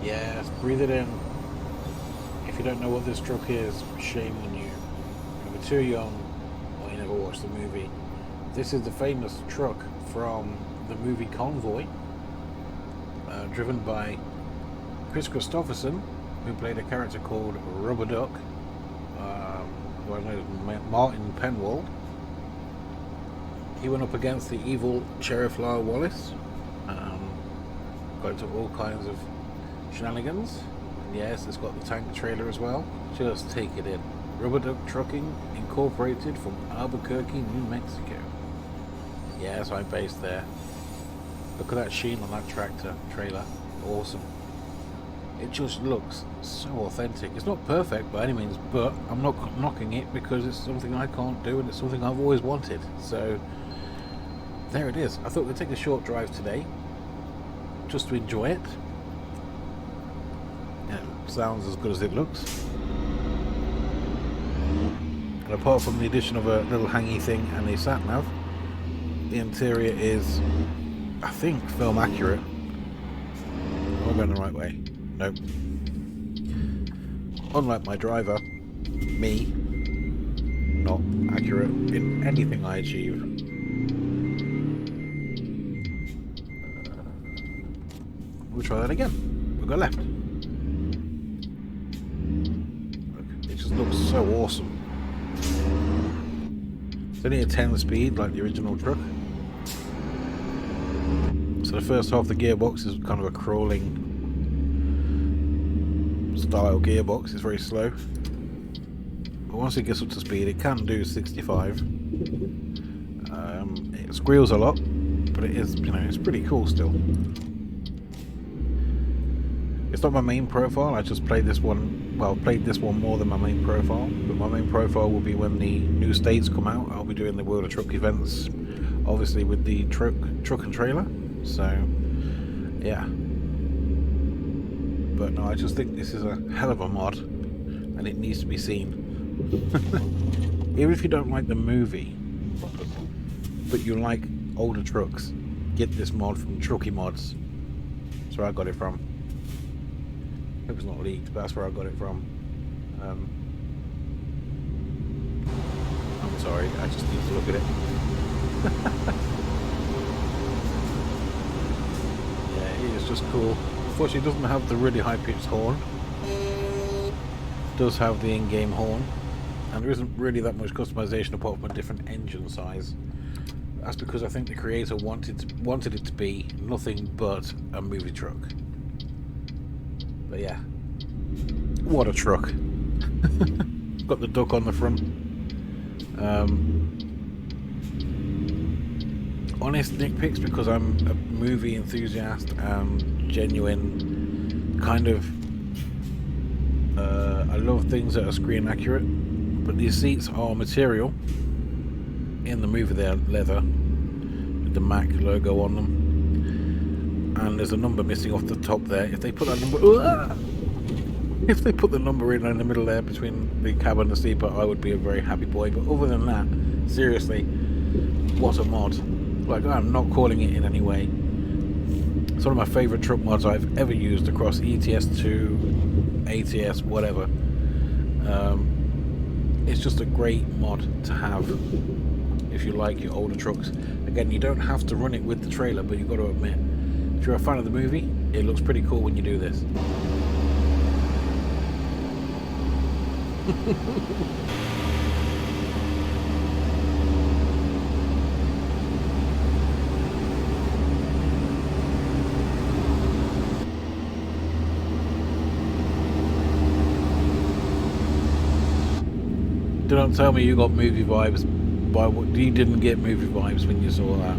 Yes, breathe it in. If you don't know what this truck is, shame on you. You're either too young or you never watched the movie. This is the famous truck from the movie Convoy, driven by Chris Christopherson, who played a character called Rubber Duck, otherwise known as Martin Penwald. He went up against the evil Sheriff Lyle Wallace, got into all kinds of shenanigans. And yes, it's got the tank trailer as well. Just take it in. Rubber Duck Trucking Incorporated from Albuquerque, New Mexico. Yes, I'm based there. Look at that sheen on that tractor trailer. Awesome. It just looks so authentic. It's not perfect by any means, but I'm not knocking it because it's something I can't do and it's something I've always wanted. So there it is. I thought we'd take a short drive today just to enjoy it. It sounds as good as it looks. And apart from the addition of a little hangy thing and a sat nav, the interior is, I think, film accurate. Am I going the right way? Nope. Unlike my driver, me, not accurate in anything I achieve. We'll try that again. We'll go left. Look, it just looks so awesome. It's only a 10 speed like the original truck. So the first half of the gearbox is kind of a crawling style gearbox. It's very slow. But once it gets up to speed, it can do 65. It squeals a lot, but it is, it's pretty cool still. It's not my main profile. I just played this one. Well, played this one more than my main profile. But my main profile will be when the new states come out. I'll be doing the World of Truck events, obviously with the truck and trailer. So, yeah. But no, I just think this is a hell of a mod, and it needs to be seen. Even if you don't like the movie, but you like older trucks, get this mod from Trucky Mods. That's where I got it from. It was not leaked, but that's where I got it from. I'm sorry, I just need to look at it. Yeah, it is just cool. Unfortunately, it doesn't have the really high-pitched horn. It does have the in-game horn, and there isn't really that much customization apart from a different engine size. That's because I think the creator wanted it to be nothing but a movie truck. But yeah, what a truck! Got the duck on the front. Honest nitpicks because I'm a movie enthusiast and genuine kind of. I love things that are screen accurate, but these seats are material. In the movie, they're leather with the Mac logo on them, and there's a number missing off the top there. If they put that number, if they put the number in the middle there between the cab and the sleeper, I would be a very happy boy. But other than that, seriously, what a mod! Like, I'm not calling it in any way. It's one of my favourite truck mods I've ever used across ETS2, ATS, whatever. It's just a great mod to have if you like your older trucks. Again, you don't have to run it with the trailer, but you've got to admit, if you're a fan of the movie, it looks pretty cool when you do this. Don't tell me you got movie vibes by what you didn't get movie vibes when you saw that.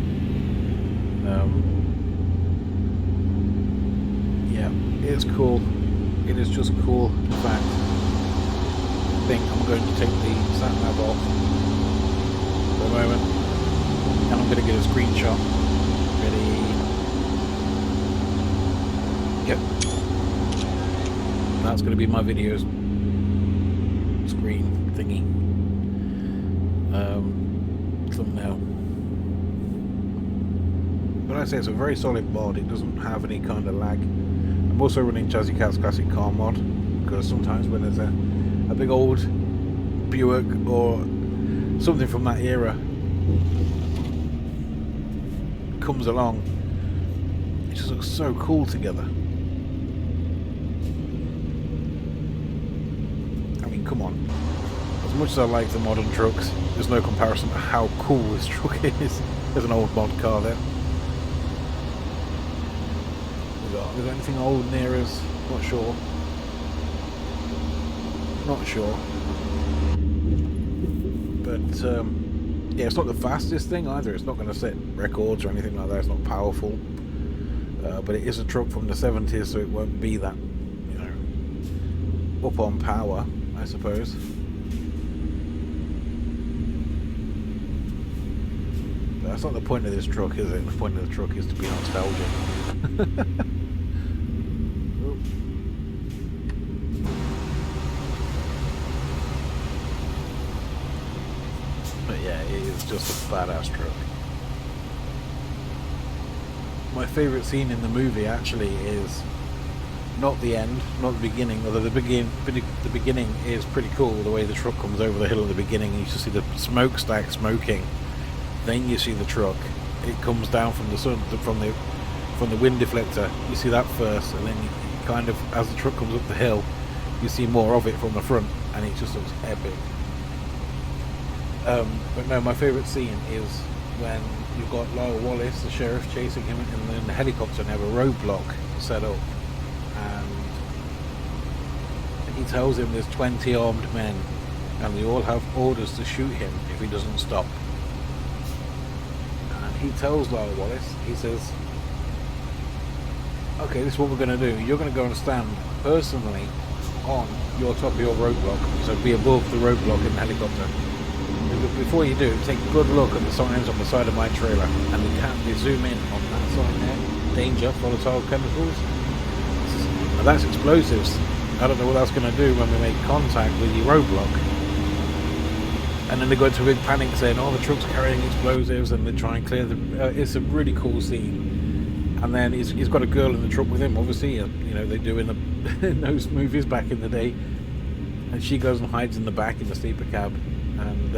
Yeah, it's cool. It is just cool. In fact, I think I'm going to take the sat nav off for a moment, and I'm going to get a screenshot. Ready? Yep. That's going to be my videos screen thingy. Thumbnail. But I say it's a very solid mod. It doesn't have any kind of lag. I I'm also running Jazzy Cat's Classic Car Mod, because sometimes when there's a big old Buick or something from that era comes along, it just looks so cool together. I mean, come on. As much as I like the modern trucks, there's no comparison to how cool this truck is. There's an old mod car there. We got anything old near us? Not sure. Not sure. But yeah, it's not the fastest thing either. It's not going to set records or anything like that. It's not powerful. But it is a truck from the 70s, so it won't be that, you know, up on power, I suppose. But that's not the point of this truck, is it? The point of the truck is to be nostalgic. But yeah, it is just a badass truck. My favourite scene in the movie actually is not the end, not the beginning, although the beginning is pretty cool, the way the truck comes over the hill at the beginning. You just see the smokestack smoking, then you see the truck, it comes down from the sun, from the wind deflector. You see that first, and then you kind of, as the truck comes up the hill, you see more of it from the front, and it just looks epic. But no, my favourite scene is when you've got Lyle Wallace, the sheriff, chasing him in the helicopter, and they have a roadblock set up, and he tells him there's 20 armed men, and they all have orders to shoot him if he doesn't stop. And he tells Lyle Wallace, he says, okay, this is what we're going to do. You're going to go and stand personally on your top of your roadblock, so be above the roadblock in the helicopter. But before you do, take a good look at the signs on the side of my trailer, and they zoom in on that sign there, danger, volatile chemicals. Now that's explosives. I don't know what that's going to do when we make contact with your roadblock. And then they go into a big panic saying, oh, the truck's carrying explosives, and they try and clear the... it's a really cool scene. And then he's got a girl in the truck with him, obviously, you know, they do in those movies back in the day. And she goes and hides in the back in the sleeper cab. And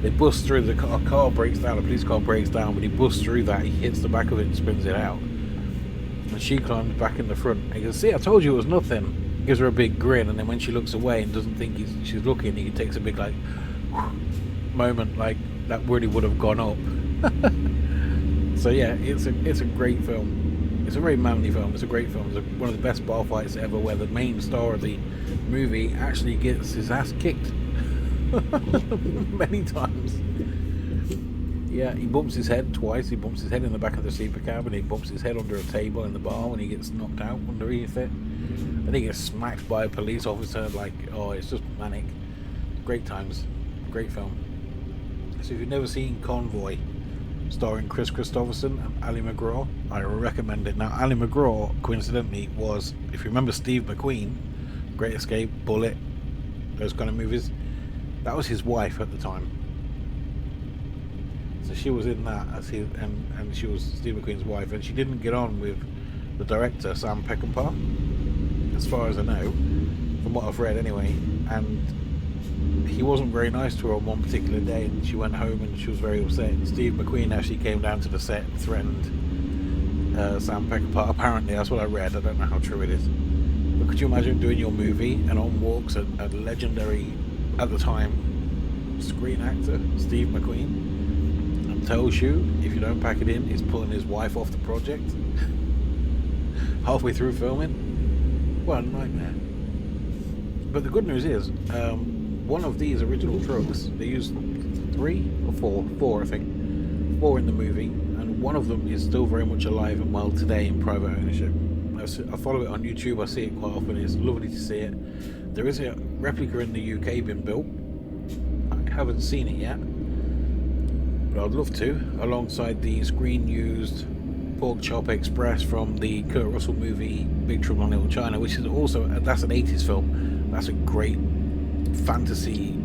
they bust through, the car breaks down, a police car breaks down, but he busts through that, he hits the back of it and spins it out. And she climbs back in the front. And he goes, see, I told you it was nothing. He gives her a big grin, and then when she looks away and doesn't think she's looking, he takes a big, like, moment, like, that really would have gone up. So yeah, it's a great film. It's a very manly film. It's a great film. It's one of the best bar fights ever, where the main star of the movie actually gets his ass kicked. Many times. Yeah, he bumps his head twice. He bumps his head in the back of the sleeper cab, and he bumps his head under a table in the bar when he gets knocked out underneath it. And he gets smacked by a police officer. Like, oh, it's just manic. Great times. Great film. So if you've never seen Convoy, starring Chris Christopherson and Ali McGraw, I recommend it. Now, Ali McGraw, coincidentally, was, if you remember Steve McQueen, Great Escape, Bullet, those kind of movies, that was his wife at the time. So she was in that as his, and she was Steve McQueen's wife, and she didn't get on with the director Sam Peckinpah, as far as I know, from what I've read anyway. And he wasn't very nice to her on one particular day, and she went home and she was very upset. And Steve McQueen actually came down to the set and threatened Sam Peckinpah. Apparently, that's what I read. I don't know how true it is. But could you imagine doing your movie and on walks a legendary, at the time, screen actor, Steve McQueen, and tells you, if you don't pack it in, he's pulling his wife off the project halfway through filming? What a nightmare. But the good news is, one of these original trucks, they used 3 or 4 I think, 4 in the movie, and one of them is still very much alive and well today in private ownership. I follow it on YouTube, I see it quite often, it's lovely to see it. There is a replica in the UK being built. I haven't seen it yet, but I'd love to, alongside the screen used Pork Chop Express from the Kurt Russell movie Big Trouble in Little China, which is also, that's an 80s film. That's a great fantasy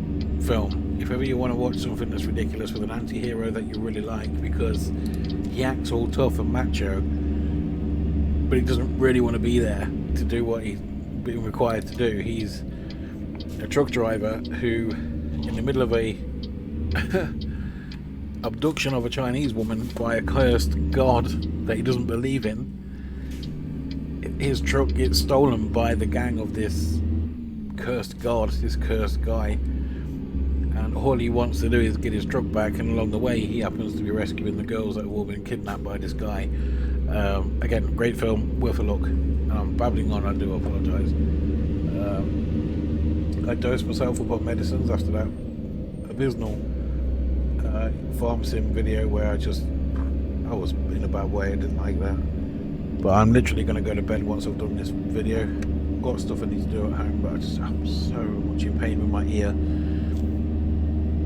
film. If ever you want to watch something that's ridiculous with an anti-hero that you really like because he acts all tough and macho, but he doesn't really want to be there to do what he's being required to do. He's a truck driver who, in the middle of a abduction of a Chinese woman by a cursed god that he doesn't believe in, his truck gets stolen by the gang of this cursed god, this cursed guy, and all he wants to do is get his truck back, and along the way he happens to be rescuing the girls that have all been kidnapped by this guy. Again, great film, worth a look. I'm babbling on, I do apologise. I dosed myself up on medicines after that abysmal farm sim video where I was in a bad way. I didn't like that. But I'm literally going to go to bed once I've done this video. I've got stuff I need to do at home, but I'm so much in pain with my ear. I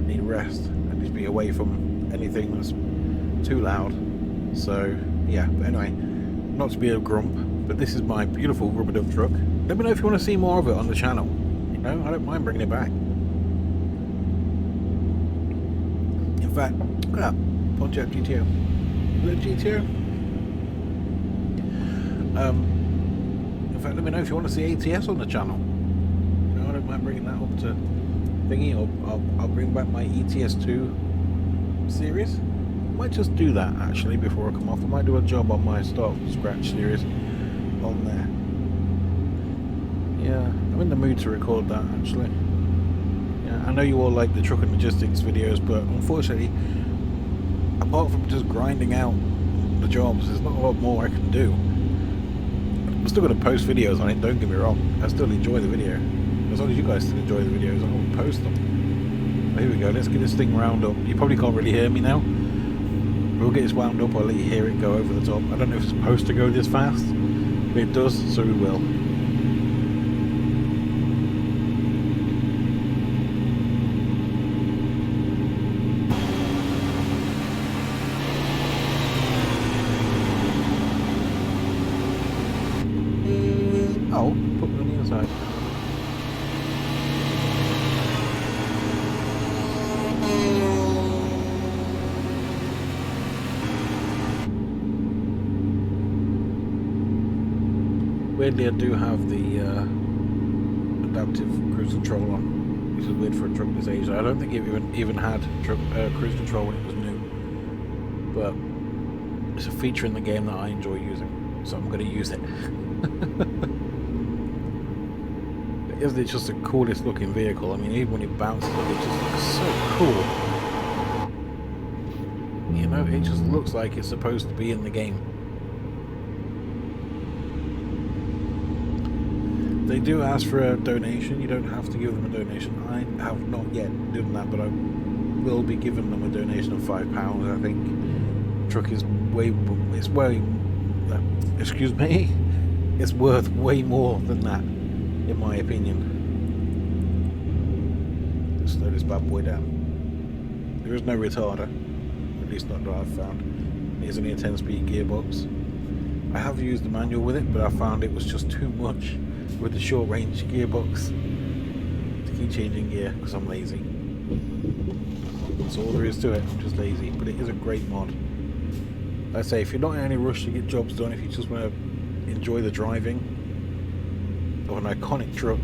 need rest. I need to be away from anything that's too loud. So yeah, but anyway, not to be a grump, but this is my beautiful rubber duck truck. Let me know if you want to see more of it on the channel. You know, I don't mind bringing it back. In fact, look at that Pontiac GTO. Little GTO. In fact, let me know if you want to see ATS on the channel. You know, I don't mind bringing that up to thingy, or I'll bring back my ETS2 series. I might just do that actually before I come off. I might do a job on my Start from Scratch series on there. Yeah, I'm in the mood to record that actually. Yeah, I know you all like the truck and logistics videos, but unfortunately, apart from just grinding out the jobs, there's not a lot more I can do. I'm still going to post videos on it, don't get me wrong. I still enjoy the video. As long as you guys still enjoy the videos, I'll post them. But here we go, let's get this thing wound up. You probably can't really hear me now. We'll get this wound up, I'll let you hear it go over the top. I don't know if it's supposed to go this fast, but it does, so we will. Oh, put it on the inside. Weirdly, I do have the adaptive cruise control on, which is weird for a truck this age. I don't think it even had cruise control when it was new, but it's a feature in the game that I enjoy using, so I'm going to use it. Isn't it just the coolest looking vehicle? I mean, even when it bounces, it just looks so cool. You know, it just looks like it's supposed to be in the game. They do ask for a donation. You don't have to give them a donation. I have not yet done that, but I will be giving them a donation of £5. I think the truck is excuse me, it's worth way more than that, in my opinion. Let's slow this bad boy down. There is no retarder, at least not that I've found. It's only a 10-speed gearbox. I have used the manual with it, but I found it was just too much with the short range gearbox to keep changing gear because I'm lazy. That's all there is to it, I'm just lazy, but it is a great mod. Like I say, if you're not in any rush to get jobs done, if you just want to enjoy the driving of an iconic truck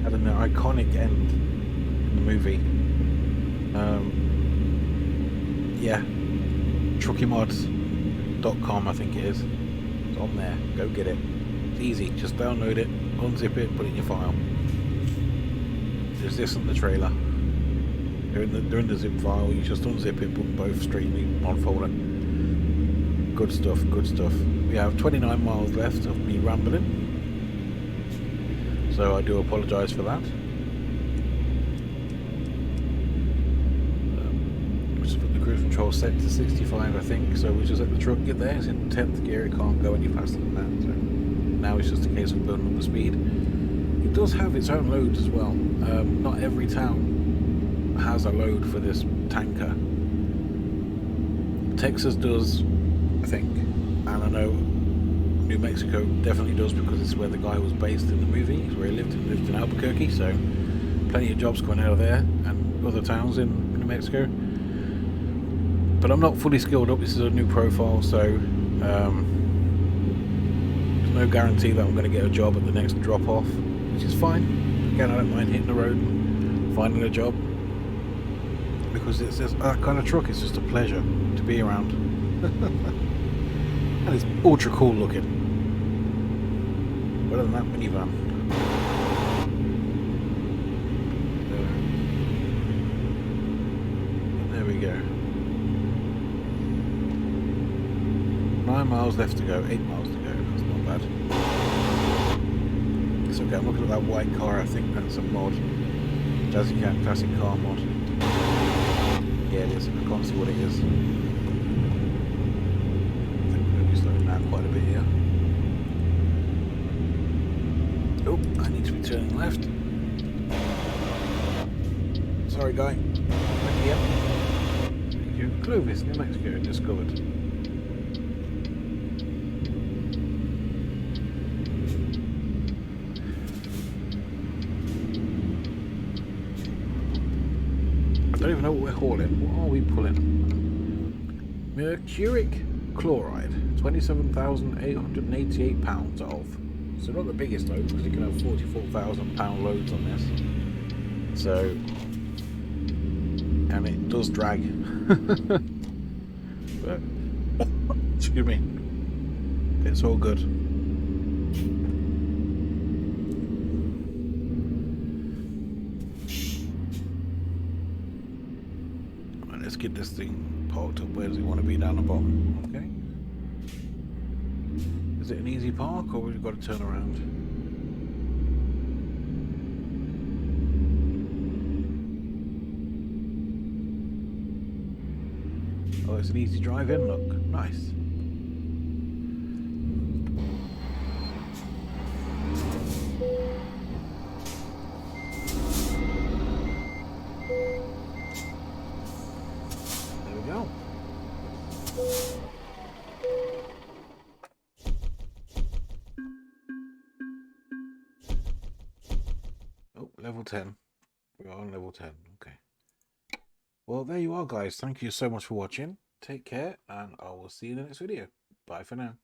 at an iconic end in the movie, yeah, truckimods.com I think it is. It's on there, go get it. It's easy, just download it, unzip it, put it in your file. There's this and the trailer. They're in the zip file, you just unzip it, put them both straight in the mod folder. Good stuff, good stuff. We have 29 miles left of me rambling, so I do apologise for that. Just put the cruise control set to 65 I think, so we just let the truck get there. It's in 10th gear, it can't go any faster than that, so now it's just a case of building up the speed. It does have its own loads as well. Not every town has a load for this tanker. Texas does, I think, and I know New Mexico definitely does because it's where the guy was based in the movie. It's where he lived in Albuquerque, so plenty of jobs coming out of there and other towns in New Mexico. But I'm not fully skilled up. This is a new profile, so no guarantee that I'm going to get a job at the next drop off, which is fine. Again, I don't mind hitting the road and finding a job, because it's just that kind of truck. It's just a pleasure to be around. And it's ultra cool looking. Better than that minivan. There we go. 9 miles left to go, 8 miles to go. That's not bad. It's okay. I'm looking at that white car. I think that's a mod. Jazzy Cat Classic Car mod. Yeah, it is. I can't see what it is. I think we're going to be slowing down quite a bit here. Oh, I need to be turning left. Sorry, guy. Yep. Thank you. Clovis, New Mexico, discovered. I don't even know what we're hauling. What are we pulling? Mercuric chloride, 27,888 pounds of. So not the biggest load, because you can have 44,000 pound loads on this. So, and it does drag. But excuse me, it's all good. Right, let's get this thing parked up. Where does it want to be? Down the bottom. Okay. Is it an easy park, or we've got to turn around? Oh, it's an easy drive in, look. Nice. There we go. Oh, level 10. We are on level 10. Okay. Well, there you are, guys. Thank you so much for watching. Take care, and I will see you in the next video. Bye for now.